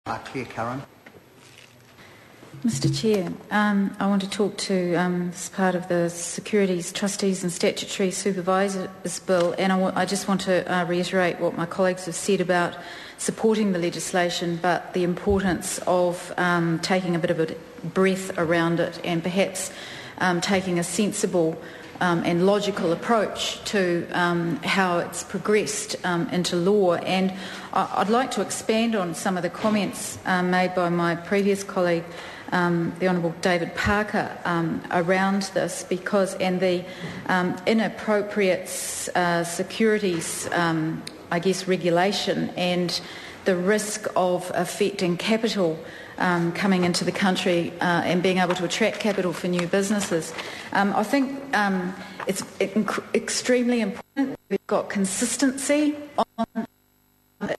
Chair Curran. Mr Chair, I want to talk to as part of the Securities, Trustees and Statutory Supervisors Bill, and I just want to reiterate what my colleagues have said about supporting the legislation, but the importance of taking a bit of a breath around it and perhaps taking a sensible and logical approach to how it's progressed into law. And I'd like to expand on some of the comments made by my previous colleague, the Honourable David Parker, around this, because the inappropriate securities, regulation and the risk of affecting capital coming into the country and being able to attract capital for new businesses. I think it's extremely important that we've got consistency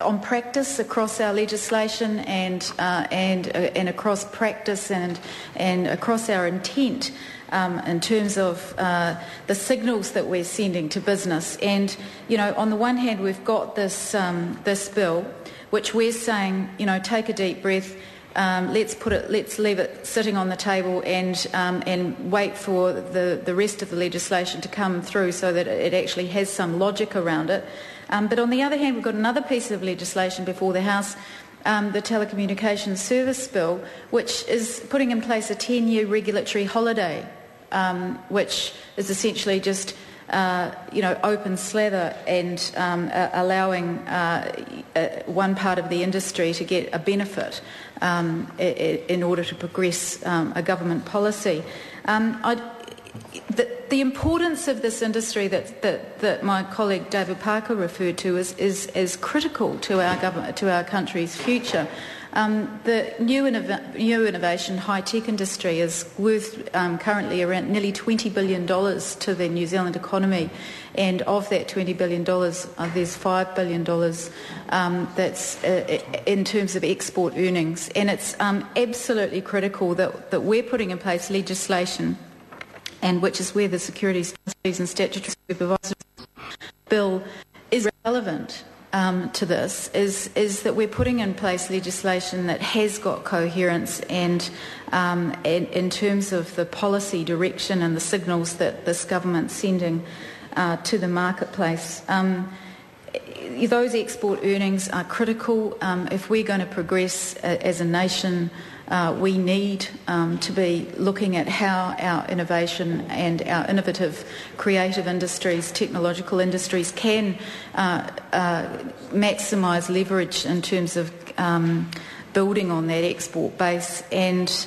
on practice across our legislation and across practice and across our intent in terms of the signals that we're sending to business. And on the one hand, we've got this bill, which we're saying, take a deep breath. Let's leave it sitting on the table and wait for the rest of the legislation to come through so that it actually has some logic around it. But on the other hand, we've got another piece of legislation before the House, the Telecommunications Service Bill, which is putting in place a 10-year regulatory holiday, which is essentially just open slather and allowing one part of the industry to get a benefit in order to progress a government policy. The importance of this industry that my colleague David Parker referred to is critical to our government, to our country's future. The new innovation high-tech industry is worth currently around nearly $20 billion to the New Zealand economy, and of that $20 billion, there's $5 billion that's in terms of export earnings. And it's absolutely critical that we're putting in place legislation, and which is where the Securities, Trustees and Statutory Supervisors Bill is relevant to this, is that we're putting in place legislation that has got coherence and in terms of the policy direction and the signals that this government's sending to the marketplace. Those export earnings are critical. If we're going to progress as a nation, we need to be looking at how our innovation and our innovative creative industries, technological industries can maximise leverage in terms of building on that export base, and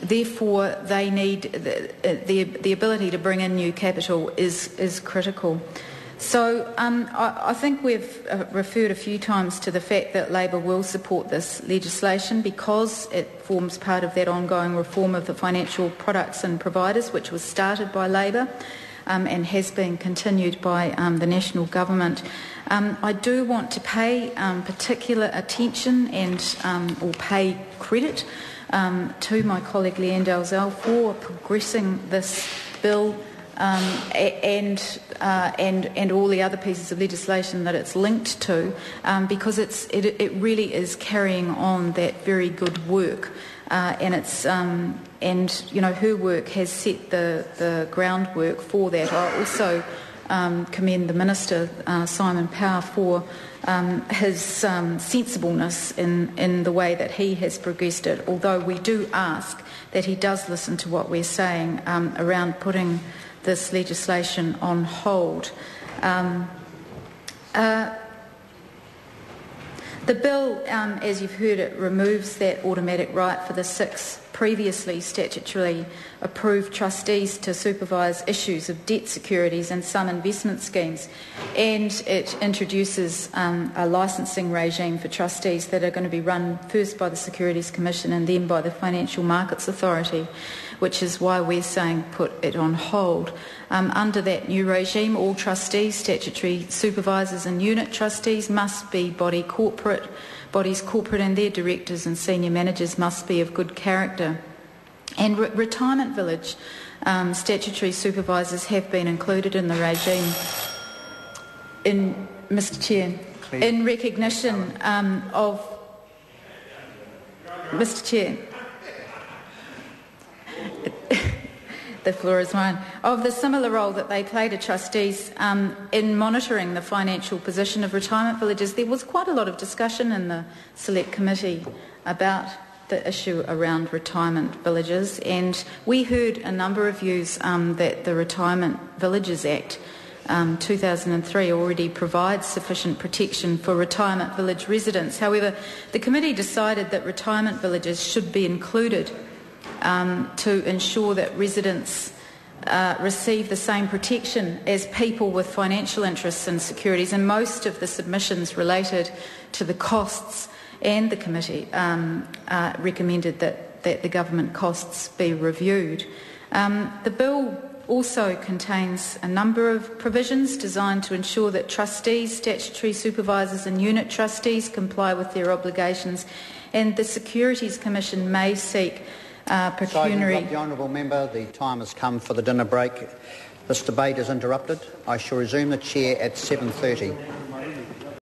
therefore they need the ability to bring in new capital is critical. So I think we've referred a few times to the fact that Labor will support this legislation because it forms part of that ongoing reform of the financial products and providers, which was started by Labor and has been continued by the national government. I do want to pay particular attention and or pay credit to my colleague Leanne Dalzell for progressing this bill and all the other pieces of legislation that it's linked to, because it really is carrying on that very good work, and it's her work has set the groundwork for that. I also commend the Minister Simon Power for his sensibleness in the way that he has progressed it, although we do ask that he does listen to what we're saying around putting this legislation on hold. The bill, as you've heard it, removes that automatic right for the 6 previously statutorily approved trustees to supervise issues of debt securities and some investment schemes, and it introduces a licensing regime for trustees that are going to be run first by the Securities Commission and then by the Financial Markets Authority, which is why we're saying put it on hold. Under that new regime, all trustees, statutory supervisors and unit trustees must be bodies corporate, and their directors and senior managers must be of good character. And retirement village statutory supervisors have been included in the regime in recognition of Mr Chair. The floor is mine. Of the similar role that they play to trustees in monitoring the financial position of retirement villages, there was quite a lot of discussion in the Select Committee about the issue around retirement villages, and we heard a number of views that the Retirement Villages Act 2003 already provides sufficient protection for retirement village residents. However, the committee decided that retirement villages should be included to ensure that residents receive the same protection as people with financial interests in securities, and most of the submissions related to the costs, and the committee recommended that the government costs be reviewed. The bill also contains a number of provisions designed to ensure that trustees, statutory supervisors and unit trustees comply with their obligations, and the Securities Commission may seek pecuniary... The honourable member, the time has come for the dinner break. This debate is interrupted. I shall resume the chair at 7:30.